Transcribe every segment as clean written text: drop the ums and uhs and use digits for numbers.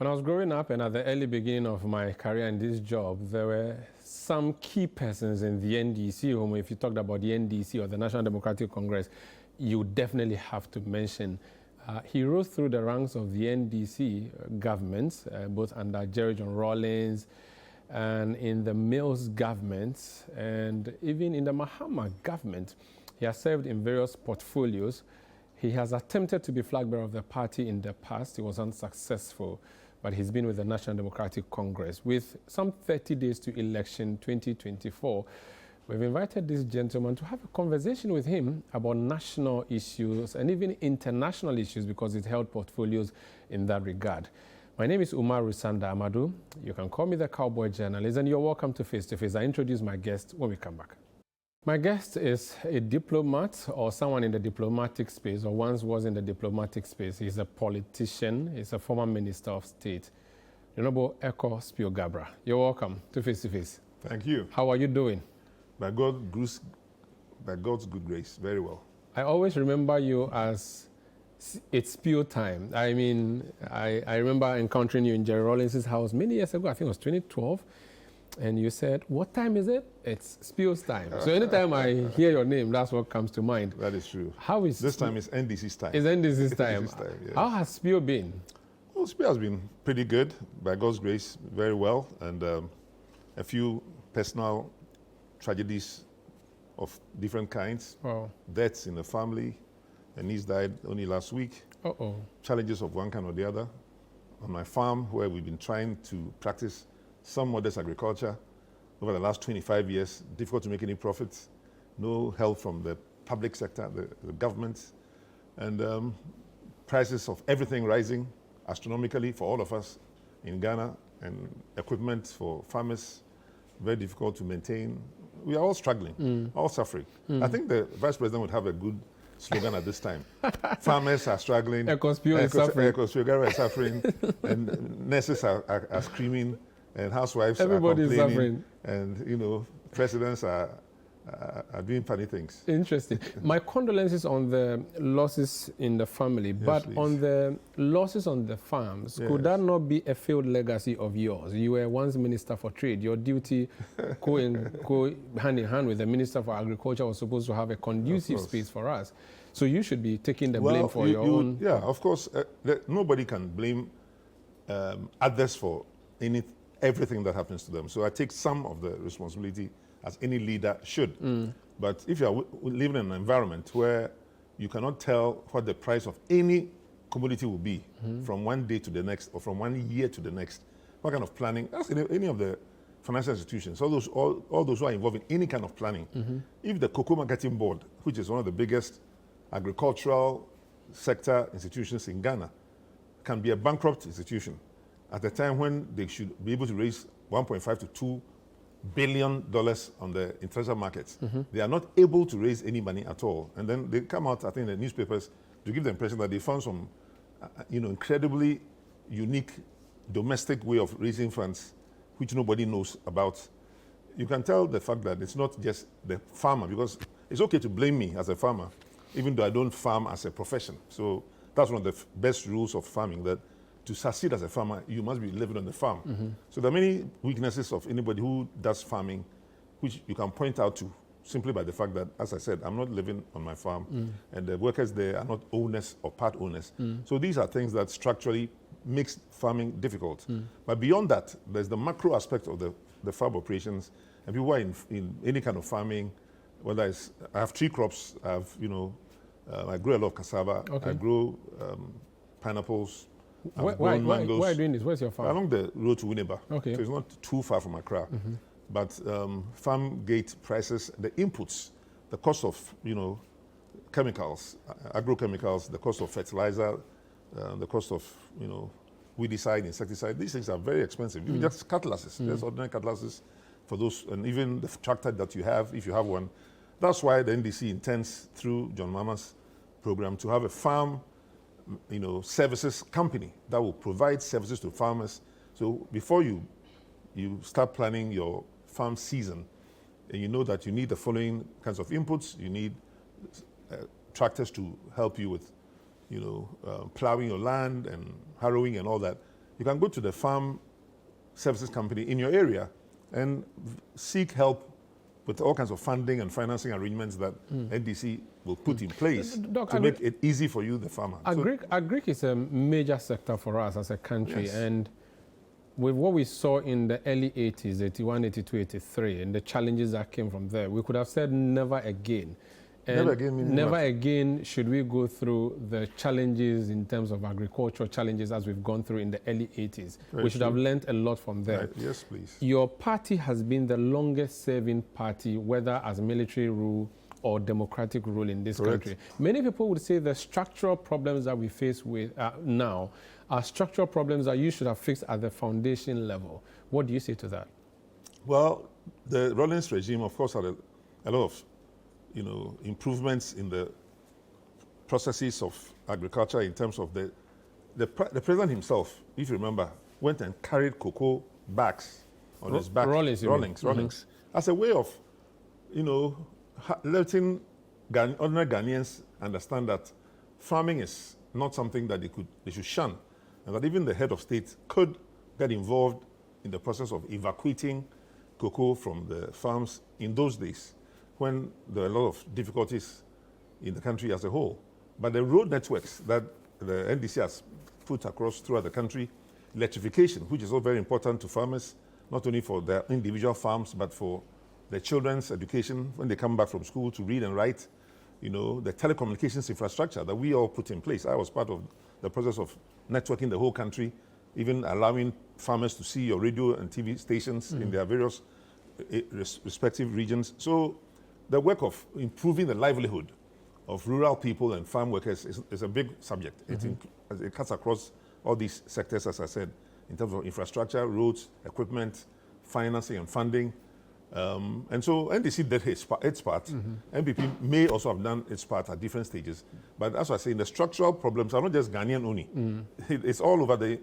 When I was growing up and at the early beginning of my career in this job, there were some key persons in the NDC. If you talked about the NDC or the National Democratic Congress, you definitely have to mention. He rose through the ranks of the NDC governments, both under Jerry John Rawlings and in the Mills government, and even in the Mahama government. He has served in various portfolios. He has attempted to be flag bearer of the party in the past. He was unsuccessful, but he's been with the National Democratic Congress. With some 30 days to election 2024, we've invited this gentleman to have a conversation with him about national issues and even international issues, because he's held portfolios in that regard. My name is Umaru Sanda Amadu. You can call me the Cowboy Journalist, and you're welcome to Face to Face. I introduce my guest when we come back. My guest is a diplomat or someone in the diplomatic space, or once was in the diplomatic space. He's a politician. He's a former Minister of State. Honorable Ekwow Spio-Garbrah. You're welcome to Face to Face. Thank you. How are you doing? By God's good grace, very well. I always remember you as it's Spio time. I mean, I remember encountering you in Jerry Rawlings' house many years ago. I think it was 2012. And you said, what time is it? It's Spio's time. So anytime I hear your name, that's what comes to mind. That is true. How is this time? Is NDC's time. It's NDC's time. Yes. How has Spio been? Well, Spio has been pretty good, by God's grace, very well. And a few personal tragedies of different kinds. Wow. Deaths in the family. A niece died only last week. Uh-oh. Challenges of one kind or the other. On my farm, where we've been trying to practice some modest agriculture over the last 25 years, difficult to make any profits, no help from the public sector, the government, and prices of everything rising astronomically for all of us in Ghana, and equipment for farmers, very difficult to maintain. We are all struggling, all suffering. I think the Vice President would have a good slogan at this time. Farmers are struggling, Ekwow Spio is suffering, Ekwow Spio-Garbrah is suffering, and nurses are screaming, and housewives Everybody are complaining, is suffering. And presidents are doing funny things. Interesting. My condolences on the losses in the family, yes, but please. on the losses on the farms, could that not be a failed legacy of yours? You were once Minister for Trade. Your duty, go hand in hand with the Minister for Agriculture, was supposed to have a conducive space for us. So you should be taking the blame for your own. Yeah, of course. Nobody can blame others for everything that happens to them. So I take some of the responsibility, as any leader should. But if you are living in an environment where you cannot tell what the price of any commodity will be from one day to the next, or from 1 year to the next, what kind of planning? Ask any of the financial institutions, all those who are involved in any kind of planning. If the Cocoa Marketing Board, which is one of the biggest agricultural sector institutions in Ghana, can be a bankrupt institution at a time when they should be able to raise $1.5 to $2 billion on the international markets. They are not able to raise any money at all. And then they come out, I think, in the newspapers to give the impression that they found some incredibly unique domestic way of raising funds, which nobody knows about. You can tell the fact that it's not just the farmer, because it's okay to blame me as a farmer, even though I don't farm as a profession. So that's one of the best rules of farming, that to succeed as a farmer, you must be living on the farm. So there are many weaknesses of anybody who does farming, which you can point out to simply by the fact that, as I said, I'm not living on my farm, and the workers there are not owners or part owners. So these are things that structurally makes farming difficult. But beyond that, there's the macro aspect of the farm operations, and people are in any kind of farming, whether it's, I have 3 crops, I have, I grow a lot of cassava, I grow pineapples, Why are you doing this? Where's your farm? Along the road to Winneba. Okay. So it's not too far from Accra. But farm gate prices, the inputs, the cost of, chemicals, agrochemicals, the cost of fertilizer, the cost of, weedicide, insecticide, these things are very expensive. Even just cutlasses, there's ordinary cutlasses for those, and even the tractor that you have, if you have one. That's why the NDC intends, through John Mama's program, to have a farm services company that will provide services to farmers. So before you start planning your farm season, and you know that you need the following kinds of inputs, you need tractors to help you with, plowing your land and harrowing and all that. you can go to the farm services company in your area and seek help with all kinds of funding and financing arrangements that NDC will put in place Doc, to make it easy for you, the farmer. Agric is a major sector for us as a country, Yes. and with what we saw in the early 80s, 81, 82, 83, and the challenges that came from there, we could have said never again. And Never again meaning never what? again should we go through the challenges in terms of agricultural challenges as we've gone through in the early 80s. Very We should true. have learnt a lot from there. Right. Yes, please. Your party has been the longest serving party, whether as military rule or democratic rule in this Correct. country. Many people would say the structural problems that we face with now are structural problems that you should have fixed at the foundation level. What do you say to that? Well, the Rawlings regime, of course, had a lot of, improvements in the processes of agriculture in terms of the president himself, if you remember, went and carried cocoa bags on his back. Rawlings, you mean? Rawlings. As a way of, letting ordinary Ghanaians understand that farming is not something that they should shun, and that even the head of state could get involved in the process of evacuating cocoa from the farms in those days when there were a lot of difficulties in the country as a whole. But the road networks that the NDC has put across throughout the country, electrification, which is all very important to farmers, not only for their individual farms, but for their children's education when they come back from school to read and write, the telecommunications infrastructure that we all put in place. I was part of the process of networking the whole country, even allowing farmers to see your radio and TV stations in their various respective regions. So the work of improving the livelihood of rural people and farm workers is a big subject. It cuts across all these sectors, as I said, in terms of infrastructure, roads, equipment, financing and funding. And so NDC did its part. NPP may also have done its part at different stages. But as I say, the structural problems are not just Ghanaian only. It's all over the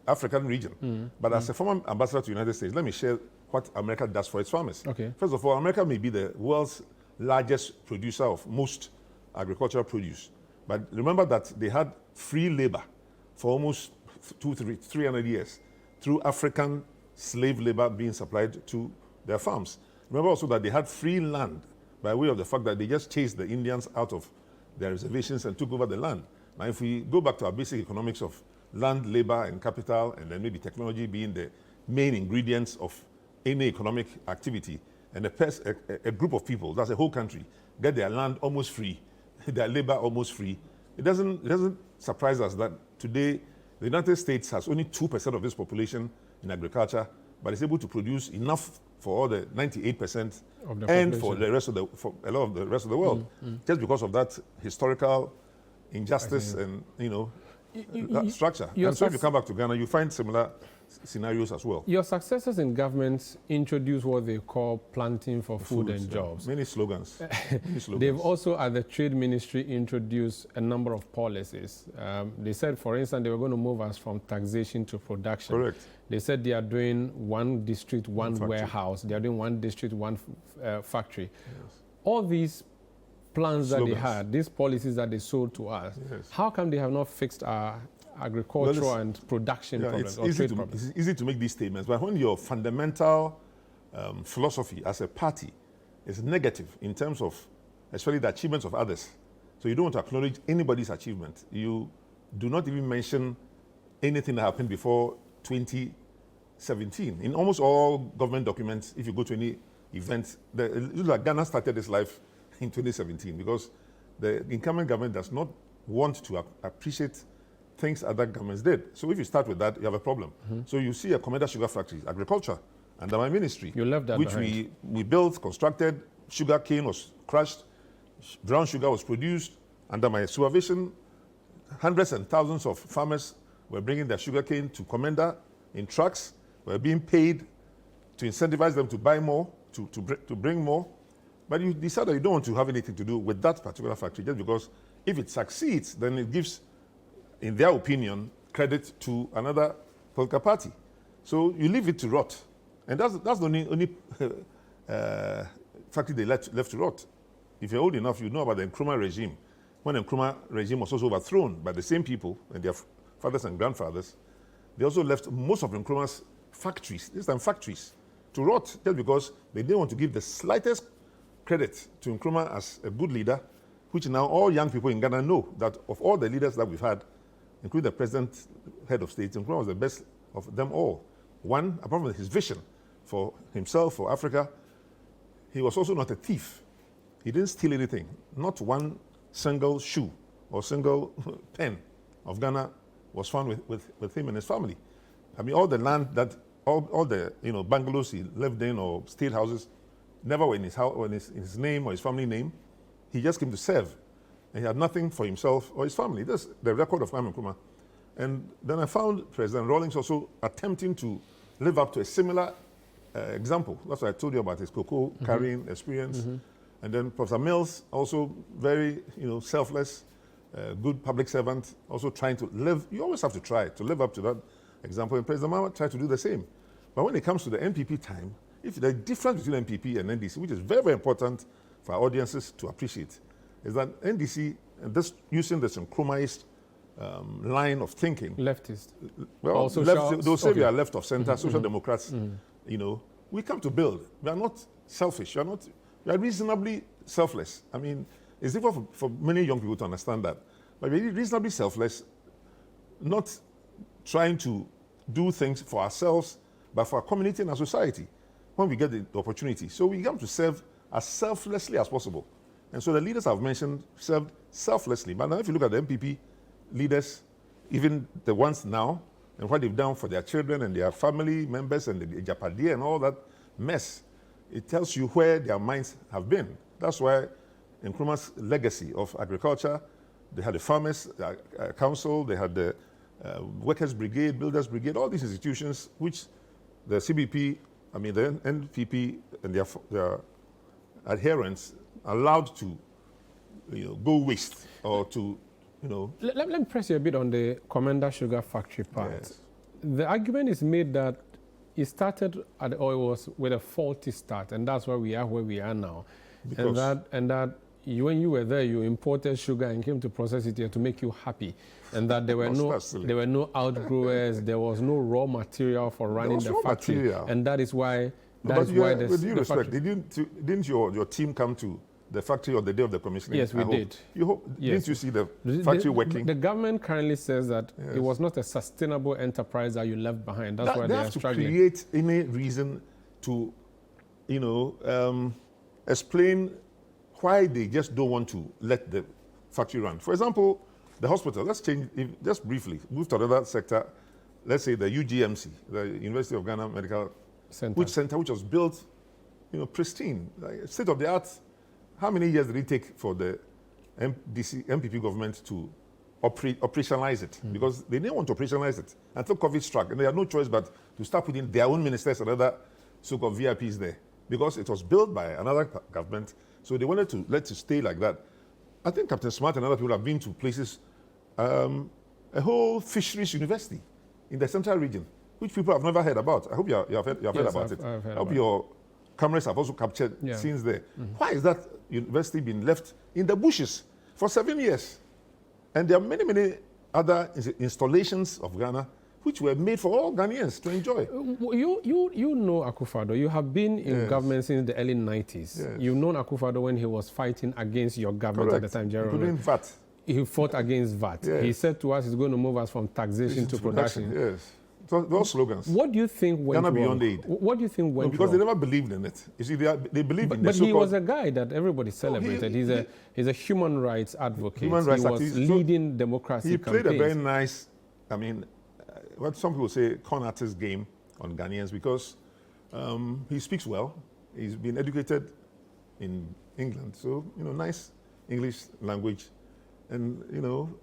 African region. But as a former ambassador to the United States, let me share what America does for its farmers. Okay. First of all, America may be the world's largest producer of most agricultural produce. But remember that they had free labor for almost 300 years through African slave labor being supplied to their farms. Remember also that they had free land by way of the fact that they just chased the Indians out of their reservations and took over the land. Now, if we go back to our basic economics of land, labor, and capital, and then maybe technology being the main ingredients of any economic activity, and a group of people, that's a whole country, get their land almost free, their labor almost free, it doesn't surprise us that today the United States has only 2% of its population in agriculture, but is able to produce enough for all the 98% and for a lot of the rest of the world, just because of that historical injustice and that structure. And so if you come back to Ghana, you find similar scenarios as well. Your successors in government introduced what they call planting for food and jobs. Many slogans. They've also, at the Trade Ministry, introduced a number of policies. They said, for instance, they were going to move us from taxation to production. Correct. They said they are doing one district, one warehouse. They are doing one district, one factory. Yes. All these plans Slogans. that they had, these policies that they sold to us, Yes. how come they have not fixed our agricultural and production problems or trade problems? It's easy to make these statements, but when your fundamental philosophy as a party is negative in terms of, especially the achievements of others, so you don't want to acknowledge anybody's achievement, you do not even mention anything that happened before 2017. In almost all government documents, if you go to any event, like Ghana started its life in 2017 because the incumbent government does not want to appreciate things other governments did. So if you start with that, you have a problem. So you see a Commander Sugar Factory, agriculture, under my ministry. You left that which behind. we built, constructed, sugar cane was crushed, brown sugar was produced. Under my supervision, hundreds and thousands of farmers were bringing their sugar cane to Commander in trucks, were being paid to incentivize them to buy more, to bring more. But you decide that you don't want to have anything to do with that particular factory just because if it succeeds, then it gives, in their opinion, credit to another political party. So you leave it to rot. And that's the only factory they left to rot. If you're old enough, you know about the Nkrumah regime. When the Nkrumah regime was also overthrown by the same people and their fathers and grandfathers, They also left most of Nkrumah's factories, this time factories, to rot just because they didn't want to give the slightest credit to Nkrumah as a good leader, which now all young people in Ghana know that of all the leaders that we've had, including the president, head of state, Nkrumah was the best of them all. One, apart from his vision for himself, for Africa, he was also not a thief. He didn't steal anything. Not one single shoe or single pen of Ghana was found with him and his family. I mean, all the land that, all the bungalows he lived in or state houses, never were in his house, or in his name or his family name. He just came to serve. And he had nothing for himself or his family. That's the record of Kwame Nkrumah. And then I found President Rawlings also attempting to live up to a similar example. That's what I told you about his cocoa carrying experience. And then Professor Mills, also very selfless, good public servant, also trying to live. You always have to try to live up to that example. And President Mahama tried to do the same. But when it comes to the NPP time, if the difference between NPP and NDC, which is very, very important for our audiences to appreciate, is that NDC, and this using this Nkrumahist line of thinking, leftist. Well, they'll say we are left of center, social democrats. We come to build. We are not selfish. We are reasonably selfless. I mean, it's difficult for many young people to understand that. But we're reasonably selfless, not trying to do things for ourselves, but for our community and our society when we get the opportunity. So we come to serve as selflessly as possible. And so the leaders I've mentioned served selflessly. But now if you look at the MPP leaders, even the ones now, and what they've done for their children and their family members and the Japadia and all that mess, it tells you where their minds have been. That's why Nkrumah's legacy of agriculture, they had the Farmers Council, they had the Workers' Brigade, Builders' Brigade, all these institutions which the CBP, the NPP and their adherents allowed to go waste or to, Let me press you a bit on the Commander Sugar Factory part. Yes. The argument is made that it started it was with a faulty start, and that's why we are where we are now. And that when you were there, you imported sugar and came to process it here to make you happy, and that there were no outgrowers, there was no raw material for running the factory, and that is why. With due respect, didn't your team come to the factory on the day of the commissioning? Yes, we did. Didn't you see the factory working? The government currently says that it was not a sustainable enterprise that you left behind. That's why they are struggling. They have to create any reason to, explain why they just don't want to let the factory run. For example, the hospital. Let's change, just briefly, move to another sector. Let's say the UGMC, the University of Ghana Medical Center, which was built, pristine, like state of the art. How many years did it take for the MPP government to operationalize it? Because they didn't want to operationalize it until COVID struck, and they had no choice but to start putting their own ministers and other so-called VIPs there, because it was built by another government. So they wanted to let it stay like that. I think Captain Smart and other people have been to places, a whole fisheries university in the central region, which people have never heard about. I hope you have heard about it. I hope your cameras have also captured scenes there. Why is that university being left in the bushes for 7 years? And there are many, many other installations of Ghana which were made for all Ghanaians to enjoy. You know Akufo-Addo. You have been in government since the early 90s. Yes. You've known Akufo-Addo when he was fighting against your government at the time, Jerome. Including VAT. He fought against VAT. Yes. He said to us he's going to move us from taxation to production. Yes. Those slogans. What do you think went Ghana wrong? Beyond Aid. What do you think went because wrong? They never believed in it. You see, they believe in the But he was a guy that everybody celebrated. He's a human rights advocate. He was leading democracy campaigns. He played a very nice, what some people say, con artist game on Ghanaians because he speaks well. He's been educated in England. So, nice English language and,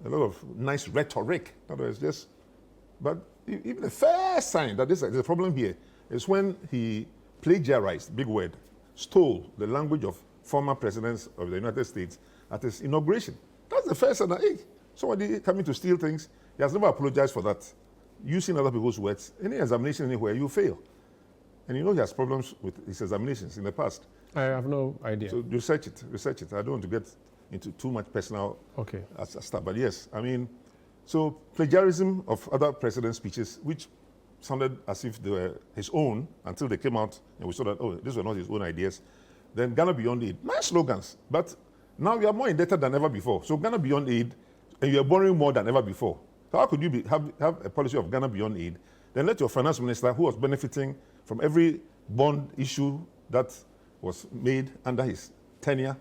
a lot of nice rhetoric. In other words, but even the first sign that there's a problem here is when he plagiarized, big word, stole the language of former presidents of the United States at his inauguration. That's the first sign that, hey, somebody coming to steal things. He has never apologized for that. Using other people's words, any examination anywhere, you fail. And he has problems with his examinations in the past. I have no idea. So research it. I don't want to get into too much personal stuff. But yes, So plagiarism of other president's speeches, which sounded as if they were his own until they came out and we saw that, oh, these were not his own ideas. Then Ghana Beyond Aid, nice slogans, but now we are more indebted than ever before. So Ghana Beyond Aid, and you are borrowing more than ever before. So how could you have a policy of Ghana Beyond Aid, then let your finance minister, who was benefiting from every bond issue that was made under his tenure,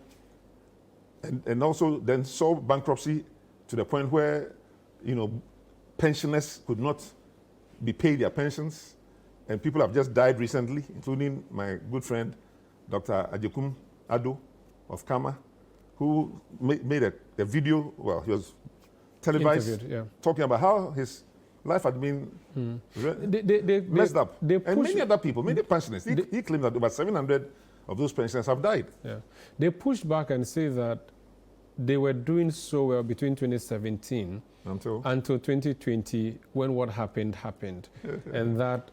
and also then saw bankruptcy to the point where, pensioners could not be paid their pensions, and people have just died recently, including my good friend, Dr. Ajekum Ado of Kama, who made a video, well, he was televised, talking about how his life had been messed up. And many other people, many pensioners, he claimed that over 700 of those pensioners have died. Yeah. They pushed back and say that they were doing so well between 2017 until 2020, when what happened, and that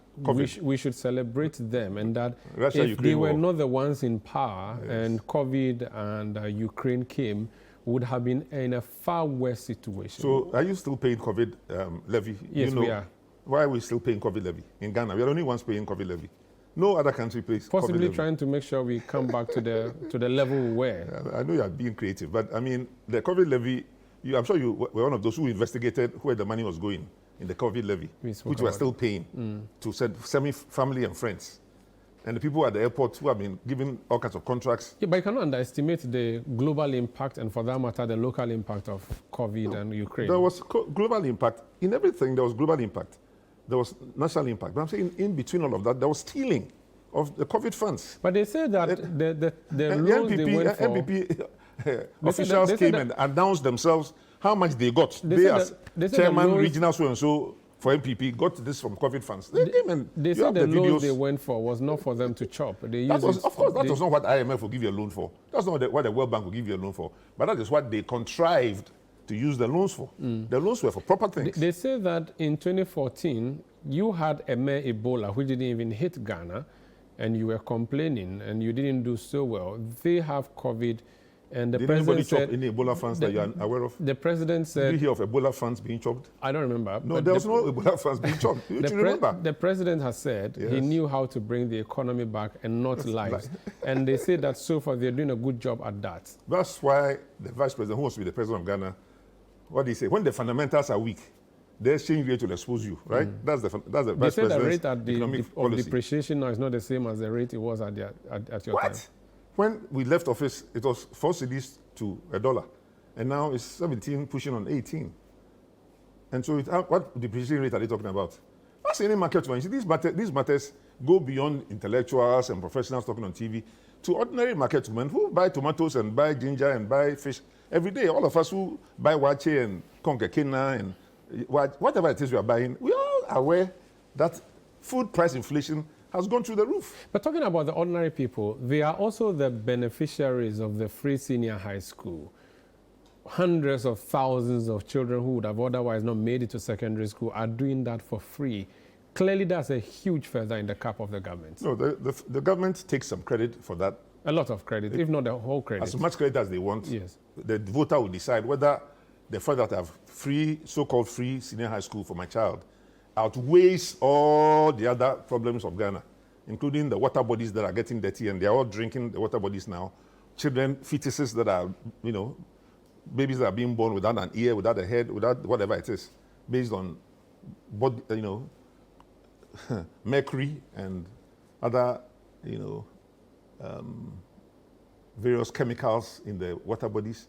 we should celebrate them, and that Russia, if Ukraine they were war. not the ones in power, and COVID and Ukraine came, would have been in a far worse situation. So are you still paying COVID levy? Yes, we are. Why are we still paying COVID levy? In Ghana, we are the only ones paying COVID levy. No other country pays Possibly COVID levy. trying to make sure we come back to the level we were. I know you are being creative, but I mean, the COVID levy, I'm sure you were one of those who investigated where the money was going in the COVID levy, which we are still paying to send family and friends. And the people at the airport who have been given all kinds of contracts. Yeah, but you cannot underestimate the global impact, and for that matter, the local impact of COVID and Ukraine. There was global impact. In everything, there was global impact. There was national impact. But I'm saying in between all of that, there was stealing of the COVID funds. But they say that the loans NPP, they went for... NPP officials came and announced themselves how much they got. They as chairman, regional so-and-so, for MPP, got this from COVID funds. They came and they said the loans they went for was not for them to chop. Of course, that was not what IMF will give you a loan for. That's not what the World Bank will give you a loan for. But that is what they contrived to use the loans for. The loans were for proper things. They say that in 2014, you had a mere Ebola, which didn't even hit Ghana, and you were complaining, and you didn't do so well. They have COVID. And the Did president anybody chop any Ebola funds that you are aware of? The president said... Did you hear of Ebola funds being chopped? I don't remember. No, there was no Ebola funds being chopped. You remember? The president has said he knew how to bring the economy back and not lives. And they say that so far they're doing a good job at that. That's why the vice president, who wants to be the president of Ghana, what do you say? When the fundamentals are weak, the exchange rate will expose you, right? That's the vice president's They say the rate at policy. of depreciation now is not the same as the rate it was at your time. When we left office, it was 4 cedis to $1, and now it's 17 pushing on 18. And so what depreciation rate are they talking about? That's any market one. These matters go beyond intellectuals and professionals talking on TV to ordinary market women who buy tomatoes and buy ginger and buy fish every day. All of us who buy wache and konkekena and whatever it is we are buying, we are all aware that food price inflation has gone through the roof. But talking about the ordinary people, they are also the beneficiaries of the free senior high school. Hundreds of thousands of children who would have otherwise not made it to secondary school are doing that for free. Clearly, that's a huge feather in the cap of the government. No, the government takes some credit for that. A lot of credit, if not the whole credit. As much credit as they want. Yes. The voter will decide whether the fact that I have free, so-called free senior high school for my child outweighs all the other problems of Ghana, including the water bodies that are getting dirty, and they're all drinking the water bodies now. Children, fetuses that are, babies that are being born without an ear, without a head, without whatever it is, based on, mercury and other, various chemicals in the water bodies.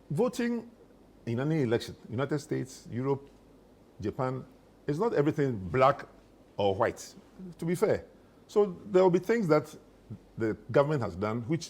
Voting in any election, United States, Europe, Japan, is not everything black or white, to be fair. So there will be things that the government has done which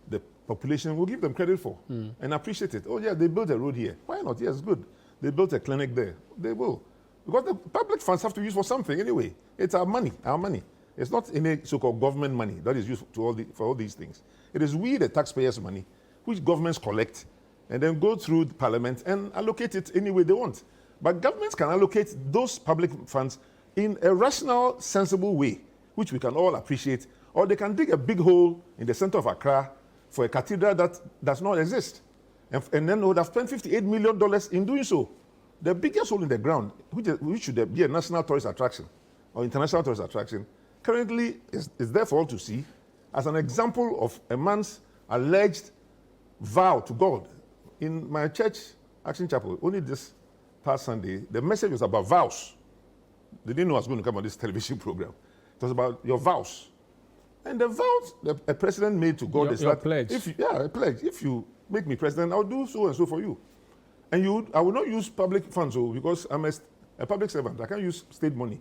the population will give them credit for and appreciate it. Oh yeah, they built a road here. Why not? Yes, good. They built a clinic there. They will. Because the public funds have to use for something anyway. It's our money, our money. It's not any so-called government money that is used for all these things. It is we, the taxpayers' money, which governments collect and then go through the parliament and allocate it any way they want. But governments can allocate those public funds in a rational, sensible way, which we can all appreciate, or they can dig a big hole in the center of Accra for a cathedral that does not exist. And then they would have spent $58 million in doing so. the biggest hole in the ground, which should be a national tourist attraction or international tourist attraction, currently is there for all to see as an example of a man's alleged vow to God. In my church, Action Chapel, only this past Sunday, the message was about vows. They didn't know I was going to come on this television program. It was about your vows. And the vows the president made to God is that pledge. A pledge. If you make me president, I'll do so and so for you. And I will not use public funds because I'm a public servant. I can't use state money.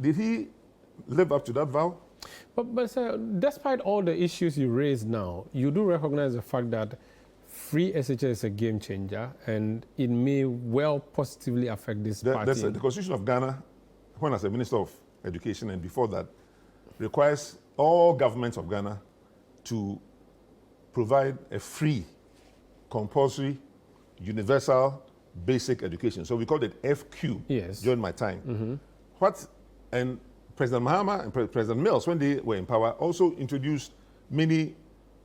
Did he live up to that vow? But sir, despite all the issues you raise now, you do recognize the fact that free SHS is a game changer and it may well positively affect this party. The Constitution of Ghana, when I was a Minister of Education and before that, requires all governments of Ghana to provide a free, compulsory, universal, basic education. So we called it FQ during my time. And President Mahama and President Mills, when they were in power, also introduced many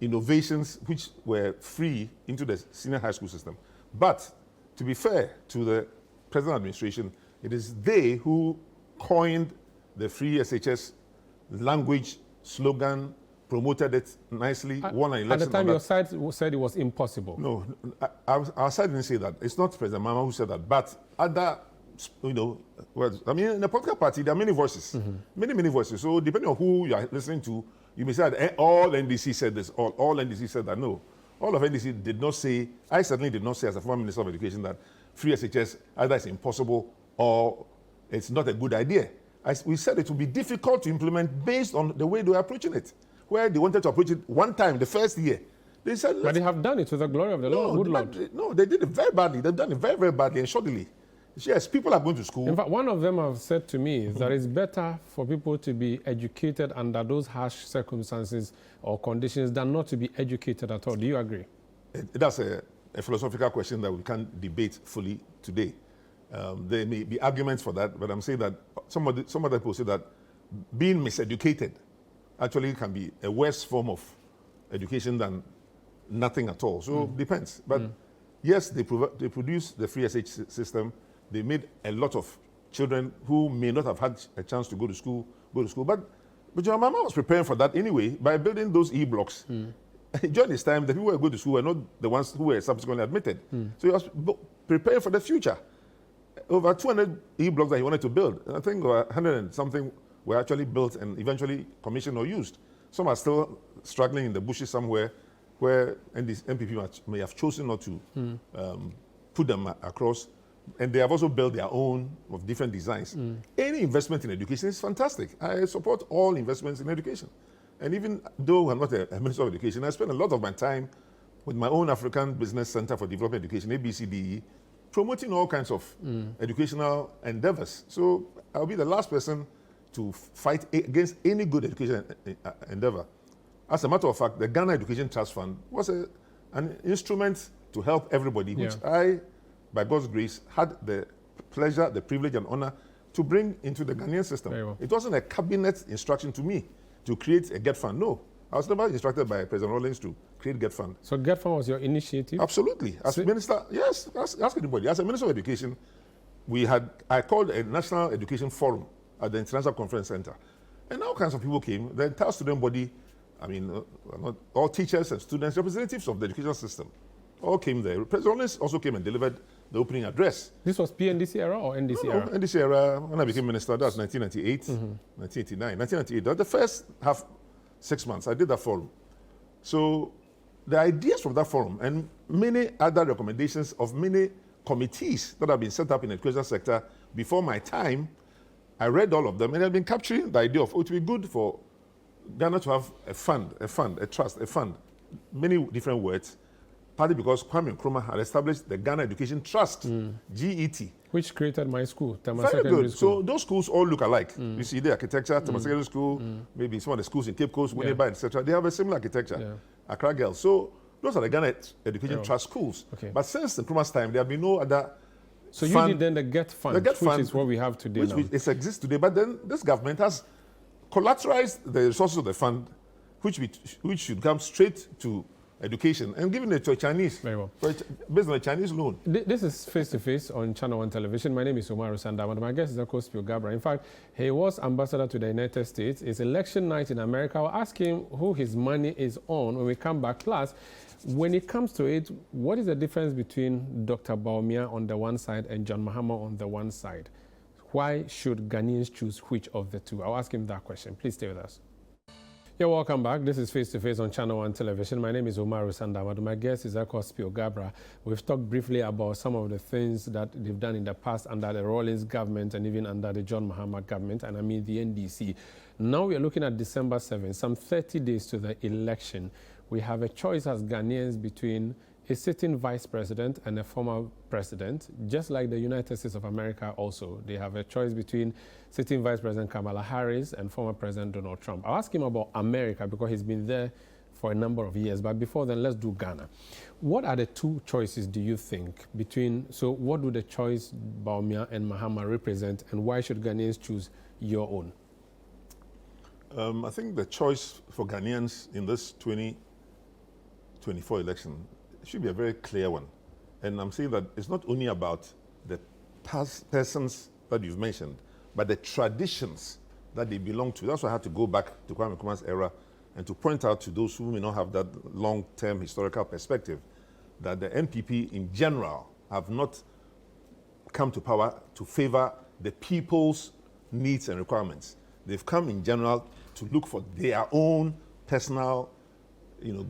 innovations which were free into the senior high school system. But to be fair to the present administration, it is they who coined the free SHS language, slogan, promoted it nicely, won an election. At the time, your side said it was impossible. No, our side didn't say that. It's not President Mahama who said that, but other, I mean, in the political party, there are many voices, many voices. So depending on who you are listening to, you may say that all NDC said this, all NDC said that. No, all of NDC did not say, I certainly did not say as a former Minister of Education that free SHS either is impossible or it's not a good idea. We said it would be difficult to implement based on the way they were approaching it, where they wanted to approach it one time, the first year. They said, but they have done it to the glory of the Lord. Good Lord. No, they did it very badly. They've done it very, very badly and shoddily. Yes, people are going to school. In fact, one of them have said to me that it's better for people to be educated under those harsh circumstances or conditions than not to be educated at all. Do you agree? That's a philosophical question that we can't debate fully today. There may be arguments for that, but I'm saying that some other people say that being miseducated actually can be a worse form of education than nothing at all. So it depends. But yes, they produce the free SH system. They made a lot of children who may not have had a chance to go to school. But John Mama was preparing for that anyway by building those E-blocks. During this time, the people who were going to school were not the ones who were subsequently admitted. So he was preparing for the future. Over 200 E-blocks that he wanted to build. And I think 100 and something were actually built and eventually commissioned or used. Some are still struggling in the bushes somewhere where MPP may have chosen not to put them across. And they have also built their own of different designs. Any investment in education is fantastic. I support all investments in education. And even though I'm not a Minister of Education, I spend a lot of my time with my own African Business Center for Development Education, ABCDE, promoting all kinds of educational endeavors. So I'll be the last person to fight against any good education endeavor. As a matter of fact, the Ghana Education Trust Fund was an instrument to help everybody, which I, by God's grace, had the pleasure, the privilege, and honor to bring into the Ghanaian system. Very well. It wasn't a cabinet instruction to me to create a GET Fund. No. I was never instructed by President Rawlings to create GET Fund. So GET Fund was your initiative? Absolutely. As minister, yes, ask anybody. As a Minister of Education, I called a National Education Forum at the International Conference Center. And all kinds of people came. The entire student body, I mean, all teachers and students, representatives of the education system, all came there. President Rawlings also came and delivered the opening address. This was PNDC era or NDC era? NDC era. When I became minister, that was 1998, 1989. 1998, that was the first 6 months, I did that forum. So the ideas from that forum and many other recommendations of many committees that have been set up in the education sector before my time, I read all of them and I've been capturing the idea of it would be good for Ghana to have a fund, a trust, a fund, many different words, partly because Kwame Nkrumah had established the Ghana Education Trust, GET. Which created my school, Tema Very Secondary good. School. So those schools all look alike. You see the architecture, Tema Secondary School, maybe some of the schools in Cape Coast, Winneba, etc. They have a similar architecture. Accra Girls. So those are the Ghana Education Trust schools. Okay. But since Nkrumah's time, there have been no other So fund. you did then the GET Fund, which is what we have today now. Which exists today. But then this government has collateralized the resources of the fund, which should come straight to education and giving it to a Chinese, Very well. based on a Chinese loan. This is Face to Face on Channel 1 television. My name is Umaru, Sanda. My guest is Ekwow Spio-Garbrah. In fact, he was ambassador to the United States. It's election night in America. I'll ask him who his money is on when we come back. Plus, when it comes to it, what is the difference between Dr. Bawumia on the one side and John Mahama on the one side? Why should Ghanaians choose which of the two? I'll ask him that question. Please stay with us. Yeah, welcome back. This is Face to Face on Channel 1 television. My name is Umaru, Sanda. Amadu. My guest is Ekwow Spio-Garbrah. We've talked briefly about some of the things that they've done in the past under the Rawlings government and even under the John Mahama government, and I mean the NDC. Now we are looking at December 7th, some 30 days to the election. We have a choice as Ghanaians between a sitting vice president and a former president, just like the United States of America also. They have a choice between sitting Vice President Kamala Harris and former President Donald Trump. I'll ask him about America because he's been there for a number of years. But before then, let's do Ghana. What are the two choices, do you think, between, so what do the choice Bawumia and Mahama represent, and why should Ghanaians choose your own? I think the choice for Ghanaians in this 2024 election should be a very clear one. And I'm saying that it's not only about the persons that you've mentioned, but the traditions that they belong to. That's why I had to go back to Kwame Nkrumah's era and to point out to those who may not have that long-term historical perspective that the NPP in general have not come to power to favor the people's needs and requirements. They've come in general to look for their own personal,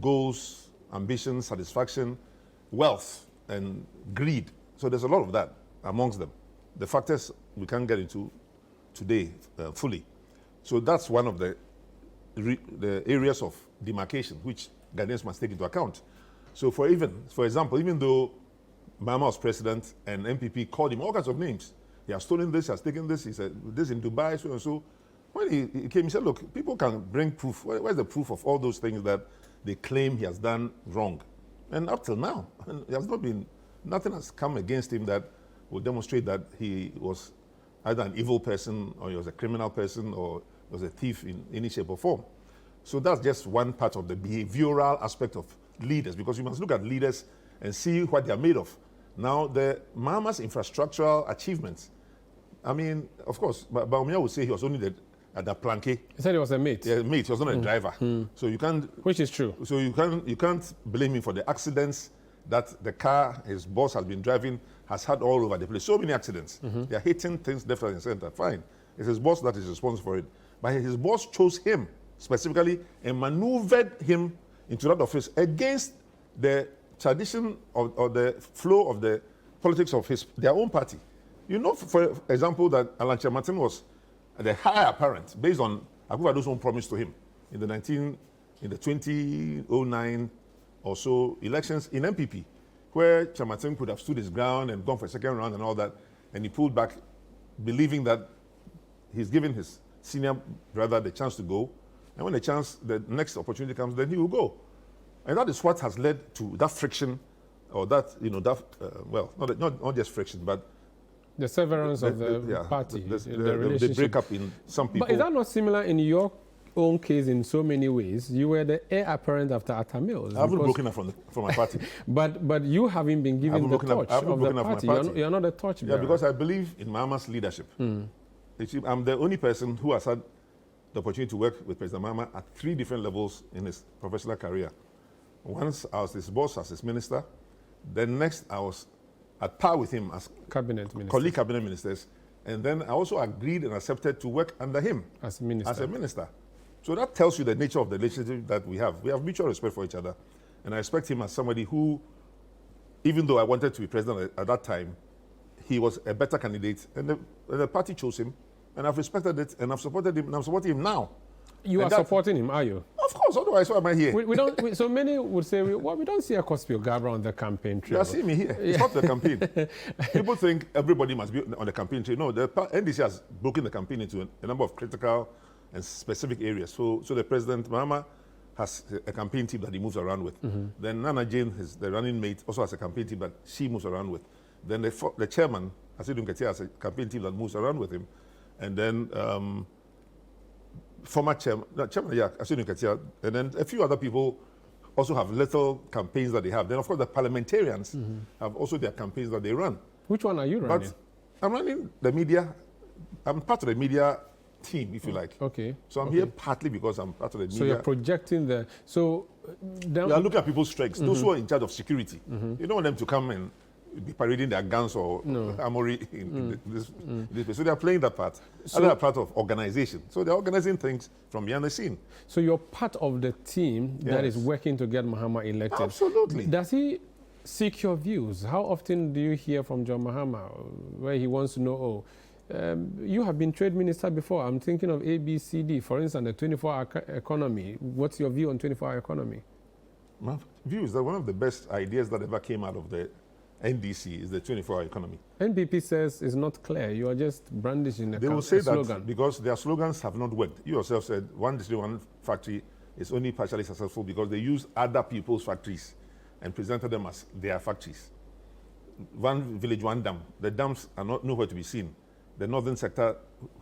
goals, ambition, satisfaction, wealth, and greed. So there's a lot of that amongst them. The factors we can't get into today fully. So that's one of the areas of demarcation which Ghanaians must take into account. So for example, even though Mahama was president and MPP called him all kinds of names, he has stolen this, he has taken this, he said this in Dubai, so and so. When he came, he said, look, people can bring proof. Where's the proof of all those things that they claim he has done wrong? And up till now, nothing has come against him that will demonstrate that he was either an evil person or he was a criminal person or was a thief in any shape or form. So that's just one part of the behavioral aspect of leaders, because you must look at leaders and see what they are made of. Now, the Mahama's infrastructural achievements, I mean, of course, Bawumia would say he was only the planque. He said he was a mate. Yeah, mate. He was not a driver. So you can't. Which is true. So you can't blame him for the accidents that the car his boss has been driving has had all over the place. So many accidents. They are hitting things left, right, and center. Fine. It's his boss that is responsible for it. But his boss chose him specifically and maneuvered him into that office against the tradition or the flow of the politics of their own party. For example, that Alan Kyerematen was the high apparent based on Akufo-Addo's own promise to him in the 2009 or so elections in MPP, where Kyerematen could have stood his ground and gone for a second round and all that, and he pulled back, believing that he's given his senior brother the chance to go, and when the next opportunity comes, then he will go. And that is what has led to that friction, or that, not just friction, but the severance of the party, the breakup in some people. But is that not similar in your own case in so many ways? You were the heir apparent after Atta Mills. I haven't broken up from my party. but you haven't been given the torch of the party. You're not a torch bearer. Yeah, because I believe in Mahama's leadership. I'm the only person who has had the opportunity to work with President Mahama at 3 different levels in his professional career. Once I was his boss as his minister. Then next I was at par with him as cabinet minister. Colleague cabinet ministers. And then I also agreed and accepted to work under him as a minister. So that tells you the nature of the relationship that we have. We have mutual respect for each other. And I respect him as somebody who, even though I wanted to be president at that time, he was a better candidate. And the party chose him. And I've respected it, and I've supported him, and I'm supporting him now. You are supporting him, are you? Of course, otherwise why am I here? We don't. So many would say, we don't see Ekwow Spio-Garbrah on the campaign trail. You see me here. It's not the campaign. People think everybody must be on the campaign trail. No, the NDC has broken the campaign into a number of critical and specific areas. So the President Mahama has a campaign team that he moves around with. Then Nana Jane, the running mate, also has a campaign team that she moves around with. Then the chairman, Asidu Nketia, has a campaign team that moves around with him. And then former chairman, Asidu Nketia, and then a few other people also have little campaigns that they have. Then, of course, the parliamentarians have also their campaigns that they run. Which one are you running? But I'm running the media. I'm part of the media team, if you like. Okay. So I'm here partly because I'm part of the media. So you're projecting the... So... You are looking at people's strengths. Those who are in charge of security. You don't want them to come and be parading their guns or armory in this place. So they are playing that part. So they are part of organization. So they're organizing things from behind the scene. So you're part of the team that is working to get Mahama elected. Absolutely. Does he seek your views? How often do you hear from John Mahama where he wants to know, you have been trade minister before. I'm thinking of ABCD, for instance, the 24-hour economy. What's your view on 24-hour economy? My view is that one of the best ideas that ever came out of the NDC is the 24-hour economy. NPP says it's not clear. You are just brandishing a They will say slogan. that because their slogans have not worked. You yourself said one district, one factory is only partially successful because they used other people's factories and presented them as their factories. One village, one dam. The dams are not nowhere to be seen. The northern sector,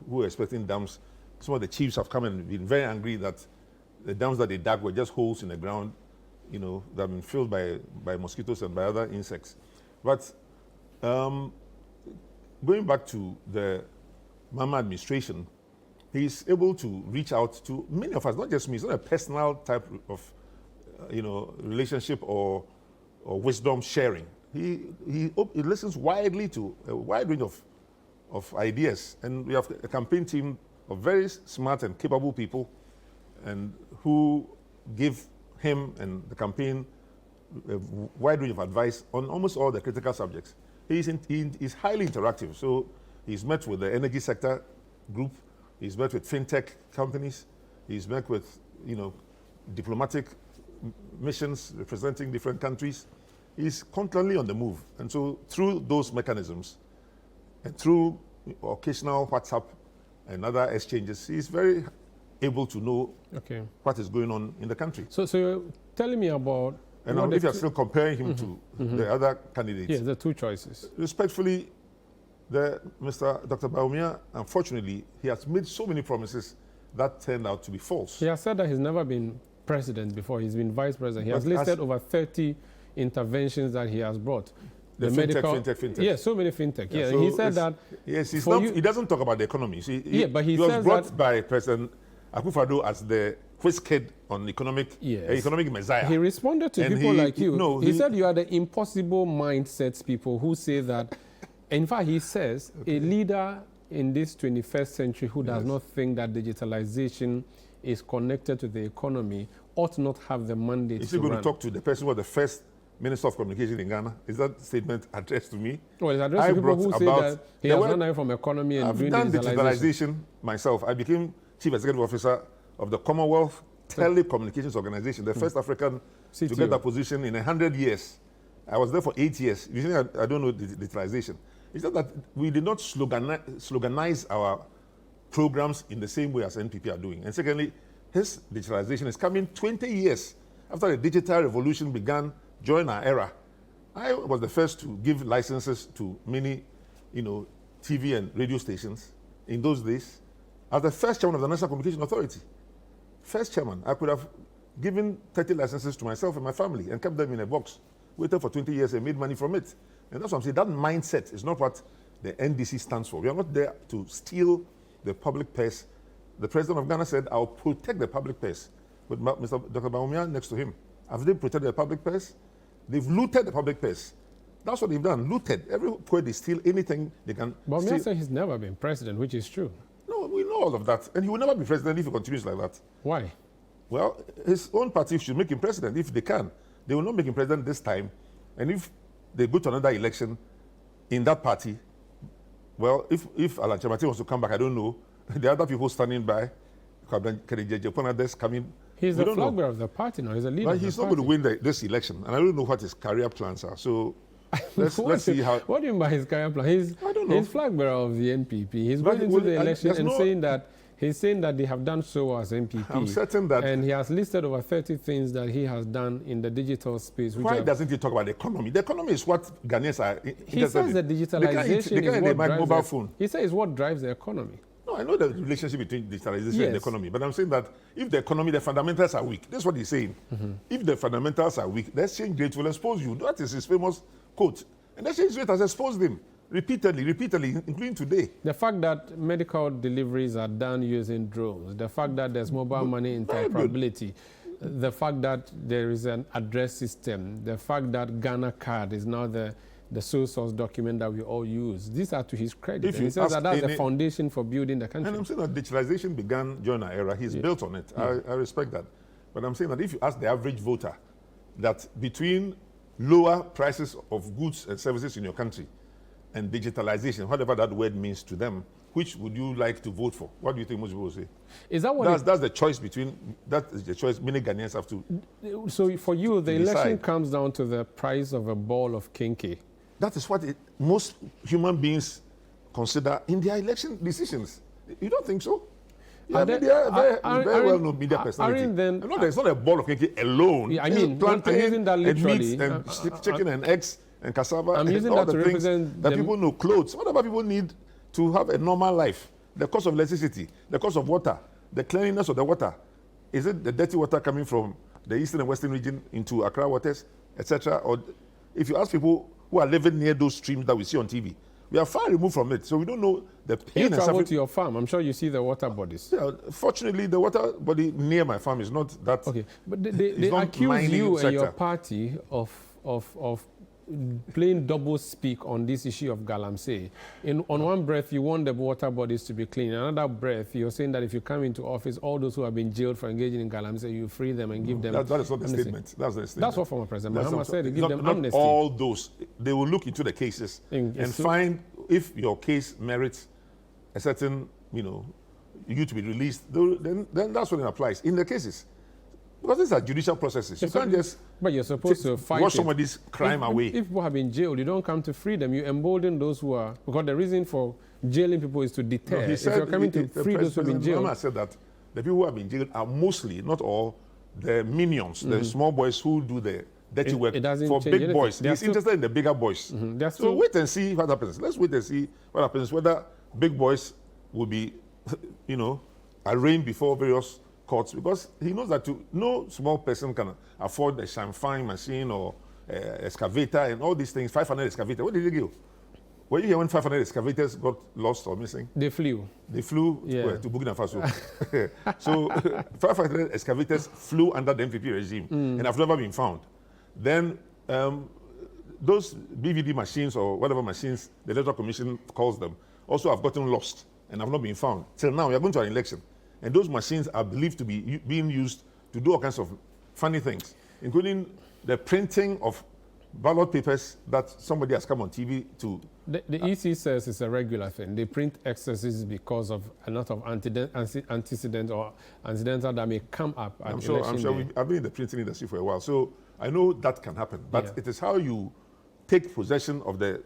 who were expecting dams, some of the chiefs have come and been very angry that the dams that they dug were just holes in the ground, you know, that have been filled by mosquitoes and by other insects. But going back to the Mahama administration, he's able to reach out to many of us, not just me. It's not a personal type of, relationship or wisdom sharing. He listens widely to a wide range of ideas, and we have a campaign team of very smart and capable people, and who give him and the campaign a wide range of advice on almost all the critical subjects. He's highly interactive. So he's met with the energy sector group, he's met with fintech companies, he's met with diplomatic missions representing different countries. He's constantly on the move, and so through those mechanisms and through occasional WhatsApp and other exchanges, he's very able to know what is going on in the country. So you're telling me about... And if you're still comparing him to the other candidates... Yes, the two choices. Respectfully, Mr. Dr. Bawumia, unfortunately, he has made so many promises that turned out to be false. He has said that he's never been president before. He's been vice president. He has listed over 30 interventions that he has brought. The fintech. Yes, so many fintech. Yeah, so he said that... Yes, he doesn't talk about the economy. But he was brought by President Akufo-Addo as the whiz kid on economic messiah. He responded to people like you. He said you are the impossible mindsets people who say that... In fact, he says a leader in this 21st century who does not think that digitalization is connected to the economy ought not have the mandate to Is he going to talk to the person who was the first Minister of Communication in Ghana? Is that statement addressed to me? Well, it's addressed to people who say that he has run away from economy and doing digitalization. I've done digitalization myself. I became Chief Executive Officer of the Commonwealth Telecommunications Organization, the first African CTO to get that position in 100 years. I was there for 8 years. You think I don't know digitalization? It's just that we did not sloganize our programs in the same way as NPP are doing. And secondly, his digitalization is coming 20 years after the digital revolution began during our era. I was the first to give licenses to many, TV and radio stations in those days. As the first chairman of the National Communication Authority, first chairman, I could have given 30 licenses to myself and my family and kept them in a box, waited for 20 years and made money from it. And that's what I'm saying. That mindset is not what the NDC stands for. We are not there to steal the public purse. The president of Ghana said, I'll protect the public purse. With Mr. Dr. Bawumia next to him. Have they protected the public purse? They've looted the public purse. That's what they've done, looted. Everywhere they steal anything they can Bawumia said he's never been president, which is true. No, we know all of that. And he will never be president if he continues like that. Why? Well, his own party should make him president if they can. They will not make him president this time. And if they go to another election in that party, well, if Alan Chamati wants to come back, I don't know. The other people standing by, coming. He's the flag bearer of the party now. He's a leader. But he's not going to win this election. And I don't know what his career plans are. So let's see how. What do you mean by his career plan? I don't know. He's flag bearer of the NPP. He's going into the election and saying that they have done so well as NPP. I'm certain that. And he has listed over 30 things that he has done in the digital space. Why doesn't he talk about the economy? The economy is what Ghanaians are interested in. He says that digitalization is what drives mobile phone. He says it's what drives the economy. No, I know the relationship between digitalization and the Yes. economy, but I'm saying that if the economy, the fundamentals are weak, that's what he's saying. If the fundamentals are weak, the exchange rate will expose you. That is his famous quote. And the exchange rate has exposed him repeatedly, including today. The fact that medical deliveries are done using drones, the fact that there's mobile money interoperability, the fact that there is an address system, the fact that Ghana card is now the sole source document that we all use. These are to his credit. And he says that that's the foundation for building the country. And I'm saying that digitalization began during our era. He's built on it. I respect that. But I'm saying that if you ask the average voter that between lower prices of goods and services in your country and digitalization, whatever that word means to them, which would you like to vote for? What do you think most people will say? Is that what that's the choice that is the choice many Ghanaians have to. So for you, the election decide. comes down to the price of a ball of kinky. That is what most human beings consider in their election decisions. You don't think so? Yeah, media, very well-known media personality. No, it's not a ball of cake alone. Yeah, I mean, I'm using that literally. And meat and chicken and eggs and cassava. I'm using all that the to things represent that people know. Clothes. Whatever people need to have a normal life. The cost of electricity, the cost of water, the cleanliness of the water. Is it the dirty water coming from the eastern and western region into Accra waters, etc.? Or if you ask people who are living near those streams that we see on TV, we are far removed from it, so we don't know the pain. You travel to your farm. I'm sure you see the water bodies. Yeah, fortunately, the water body near my farm is not that. Okay, but they accuse you and your party of playing double speak on this issue of Galamsey. On one breath, you want the water bodies to be clean. In another breath, you're saying that if you come into office, all those who have been jailed for engaging in Galamsey, you free them and give them. That is not the statement. That's the statement. That's what former President Mahama said. Give them not amnesty. All those. They will look into the cases and find if your case merits a certain, you to be released. Then that's when it applies in the cases. Because these are judicial processes. You can't just. But you're supposed to fight wash somebody's crime away. If people have been jailed, you don't come to free them. You embolden those who are. Because the reason for jailing people is to deter. No, he said, if you're coming to free those who have been jailed. Mama said that the people who have been jailed are mostly, not all, the minions, the small boys who do the dirty work for big anything. Boys. He's interested in the bigger boys. So wait and see what happens. Let's wait and see what happens. Whether big boys will be, arraigned before various courts, because he knows that no small person can afford a champagne machine or excavator and all these things. 500 excavator. What did they give? Were you here when 500 excavators got lost or missing? They flew. They flew to Burkina Faso. So 500 excavators flew under the MPP regime and have never been found. Then those BVD machines or whatever machines the Electoral Commission calls them also have gotten lost and have not been found. Till now, we are going to an election. And those machines are believed to be being used to do all kinds of funny things, including the printing of ballot papers that somebody has come on TV to. The EC says it's a regular thing. They print excesses because of a lot of antecedents or incidental that may come up at election day. I've been in the printing industry for a while, so I know that can happen. But it is how you take possession of the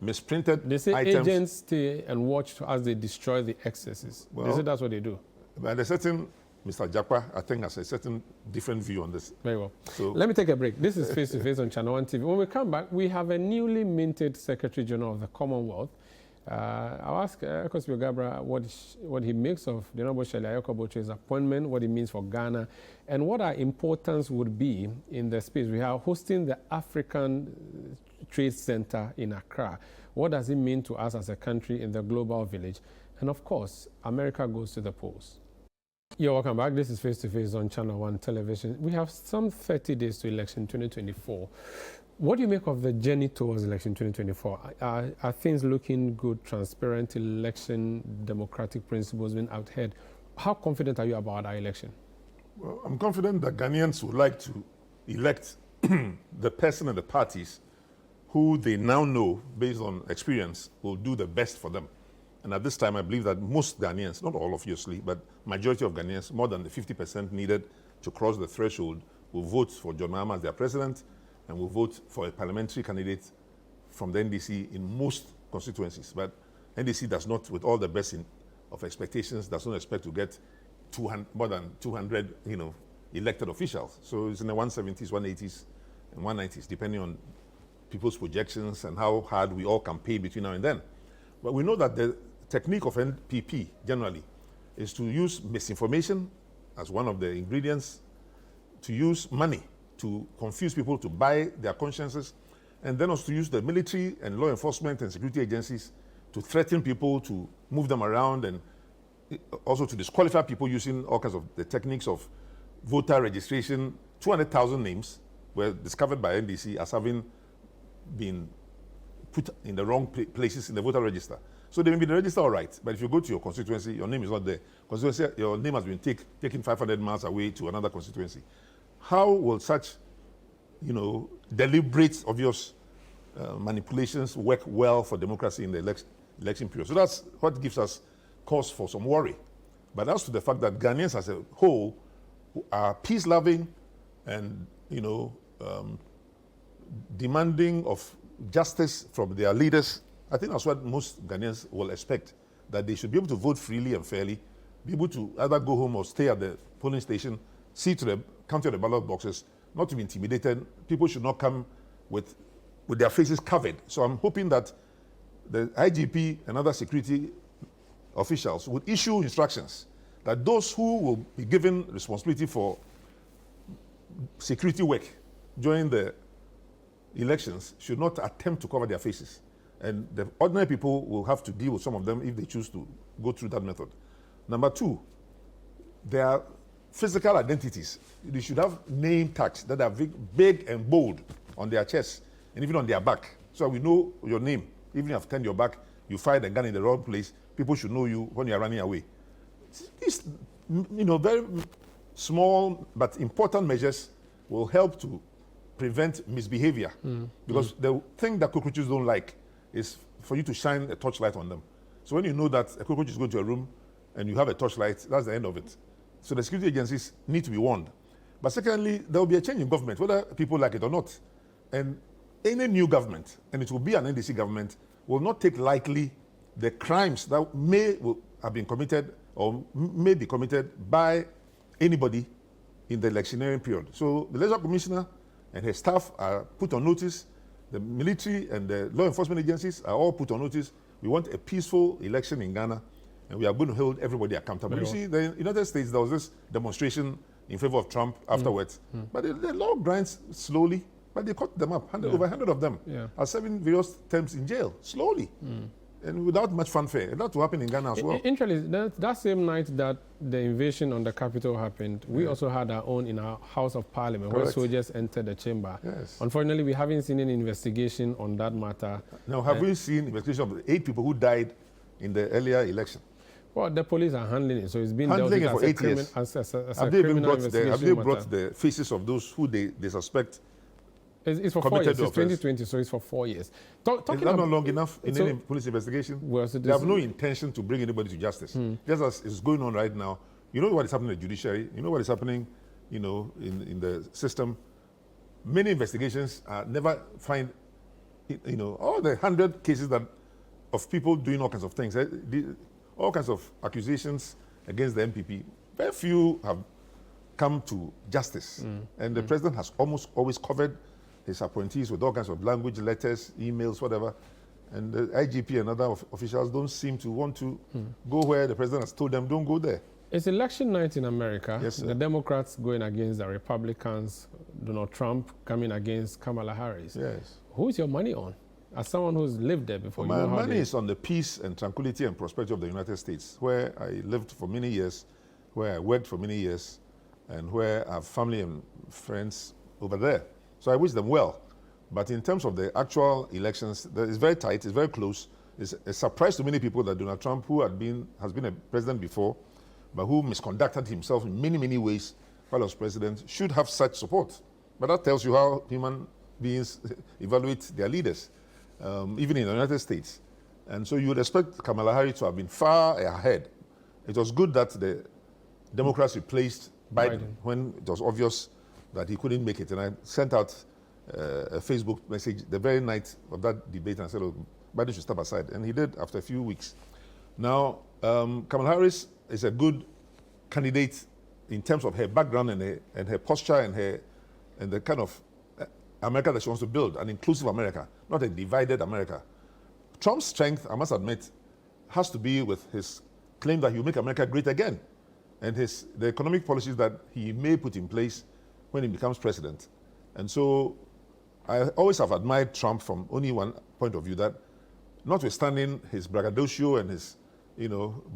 misprinted items. They say agents stay and watch as they destroy the excesses. Well, they say that's what they do. But a certain Mr. Japa, I think, has a certain different view on this. Very well. So let me take a break. This is Face to Face on Channel 1 TV. When we come back, we have a newly minted Secretary General of the Commonwealth. I'll ask Ekwow Spio-Garbrah what he makes of the Honorable Shirley Ayorkor Botchwey's appointment, what it means for Ghana, and what our importance would be in the space. We are hosting the African Trade Center in Accra. What does it mean to us as a country in the global village? And of course, America goes to the polls. You're welcome back. This is Face to Face on Channel 1 Television. We have some 30 days to election 2024. What do you make of the journey towards election 2024? Are things looking good, transparent election, democratic principles being upheld? How confident are you about our election? Well, I'm confident that Ghanaians would like to elect the person and the parties who they now know, based on experience, will do the best for them. And at this time, I believe that most Ghanaians, not all obviously, but majority of Ghanaians, more than the 50% needed to cross the threshold, will vote for John Mahama as their president and will vote for a parliamentary candidate from the NDC in most constituencies. But NDC does not, with all the best of expectations, does not expect to get more than 200, elected officials. So it's in the 170s, 180s, and 190s, depending on people's projections and how hard we all campaign between now and then. But we know that the technique of NPP generally is to use misinformation as one of the ingredients, to use money to confuse people, to buy their consciences, and then also to use the military and law enforcement and security agencies to threaten people, to move them around, and also to disqualify people using all kinds of the techniques of voter registration. 200,000 names were discovered by NDC as having been put in the wrong places in the voter register. So they may be in the register all right, but if you go to your constituency, your name is not there. Constituency, your name has been taken 500 miles away to another constituency. How will such, deliberate, obvious manipulations work well for democracy in the election period? So that's what gives us cause for some worry. But as to the fact that Ghanaians as a whole are peace-loving and, demanding of justice from their leaders, I think that's what most Ghanaians will expect, that they should be able to vote freely and fairly, be able to either go home or stay at the polling station, see to the counting of the ballot boxes, not to be intimidated. People should not come with their faces covered. So I'm hoping that the IGP and other security officials would issue instructions that those who will be given responsibility for security work during the elections should not attempt to cover their faces. And the ordinary people will have to deal with some of them if they choose to go through that method. Number two, their physical identities. They should have name tags that are big and bold on their chest and even on their back. So we know your name. Even if you have turned your back, you fired a gun in the wrong place, people should know you when you're running away. These, very small but important measures will help to prevent misbehavior. Because the thing that cockroaches don't like is for you to shine a torchlight on them. So when you know that a cockroach is going to a room and you have a torchlight, that's the end of it. So the security agencies need to be warned. But secondly, there will be a change in government, whether people like it or not. And any new government, and it will be an NDC government, will not take lightly the crimes that may have been committed or may be committed by anybody in the electioneering period. So the Election Commissioner and her staff are put on notice. The military and the law enforcement agencies are all put on notice. We want a peaceful election in Ghana, and we are going to hold everybody accountable. You see, the United States, there was this demonstration in favor of Trump afterwards. But the law grinds slowly, but they caught them up. Over 100 of them are serving various terms in jail, slowly. And without much fanfare. And that will happen in Ghana as well. Interesting. That same night that the invasion on the capital happened, we also had our own in our House of Parliament, where soldiers entered the chamber. Yes. Unfortunately, we haven't seen any investigation on that matter. Now, have we seen investigation of the 8 people who died in the earlier election? Well, the police are handling it, so it's been handling dealt with it for 8 years. Have they brought the faces of those who they suspect? It's for 4 years. It's 2020, so it's for 4 years. Is that not long enough in any police investigation? Well, so they have no intention to bring anybody to justice. Just as is going on right now. You know what is happening in the judiciary. You know what is happening, in the system. Many investigations never find, all the 100 cases of people doing all kinds of things, all kinds of accusations against the MPP. Very few have come to justice. And the president has almost always covered his appointees with all kinds of language, letters, emails, whatever. And the IGP and other officials don't seem to want to go where the president has told them, don't go there. It's election night in America. Yes, sir. The Democrats going against the Republicans, Donald Trump coming against Kamala Harris. Yes. Who's your money on? As someone who's lived there before, my money is on the peace and tranquility and prosperity of the United States, where I lived for many years, where I worked for many years, and where I have family and friends over there. So I wish them well. But in terms of the actual elections, it's very tight, it's very close. It's a surprise to many people that Donald Trump, who has been a president before, but who misconducted himself in many, many ways while he was president, should have such support. But that tells you how human beings evaluate their leaders, even in the United States. And so you would expect Kamala Harris to have been far ahead. It was good that the Democrats replaced Biden when it was obvious that he couldn't make it. And I sent out a Facebook message the very night of that debate and said, oh, Biden should step aside. And he did after a few weeks. Now, Kamala Harris is a good candidate in terms of her background and her posture and the kind of America that she wants to build, an inclusive America, not a divided America. Trump's strength, I must admit, has to be with his claim that he will make America great again, and the economic policies that he may put in place when he becomes president. And so I always have admired Trump from only one point of view, that notwithstanding his braggadocio and his,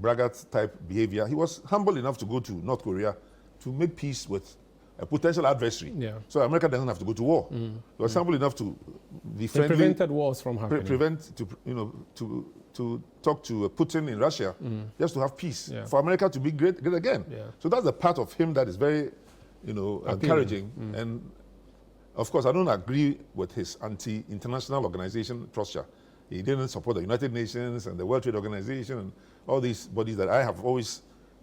braggart type behavior, he was humble enough to go to North Korea to make peace with a potential adversary. Yeah. So America doesn't have to go to war. He was humble enough to be friendly. They prevented wars from happening. To talk to Putin in Russia, just to have peace, for America to be great again. Yeah. So that's the part of him that is very, encouraging. And of course, I don't agree with his anti-international organization posture. He didn't support the United Nations and the World Trade Organization and all these bodies that I have always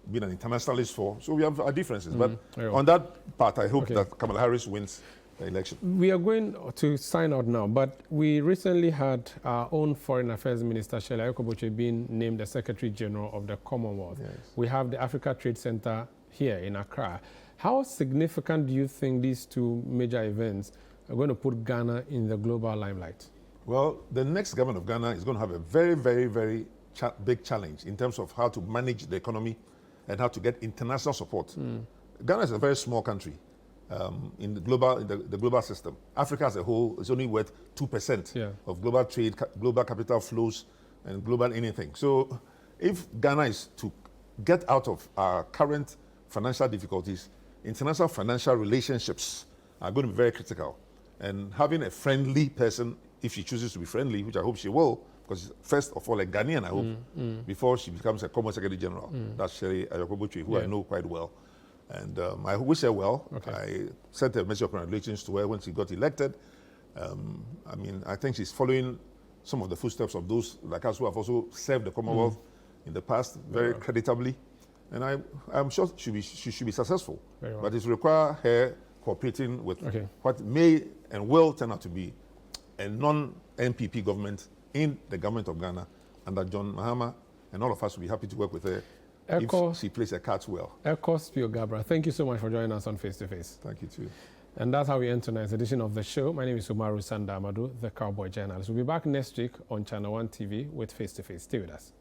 been an internationalist for. So we have our differences. But on that part, I hope that Kamala Harris wins the election. We are going to sign out now, but we recently had our own Foreign Affairs Minister, Ekwow, being named the Secretary General of the Commonwealth. Yes. We have the Africa Trade Center here in Accra. How significant do you think these two major events are going to put Ghana in the global limelight? Well, the next government of Ghana is going to have a very, very, very big challenge in terms of how to manage the economy and how to get international support. Ghana is a very small country. In the global system. Africa as a whole is only worth 2% of global trade, global capital flows, and global anything. So if Ghana is to get out of our current financial difficulties, international financial relationships are going to be very critical. And having a friendly person, if she chooses to be friendly, which I hope she will, because first of all a Ghanaian, I hope, before she becomes a Common Secretary General. That's Ekwow, who I know quite well. And I wish her well. Okay. I sent a message of congratulations to her when she got elected. I think she's following some of the footsteps of those like us who have also served the Commonwealth in the past very creditably. And I'm sure she should be successful. But it requires her cooperating with what may and will turn out to be a non-NPP government in the government of Ghana under John Mahama. And all of us will be happy to work with her. Ekwow, if she plays her cards well. Ekwow Spio-Garbrah, thank you so much for joining us on Face to Face. Thank you too. And that's how we end tonight's edition of the show. My name is Umaru, Sanda, Amadu, the Cowboy Journalist. We'll be back next week on Channel 1 TV with Face to Face. Stay with us.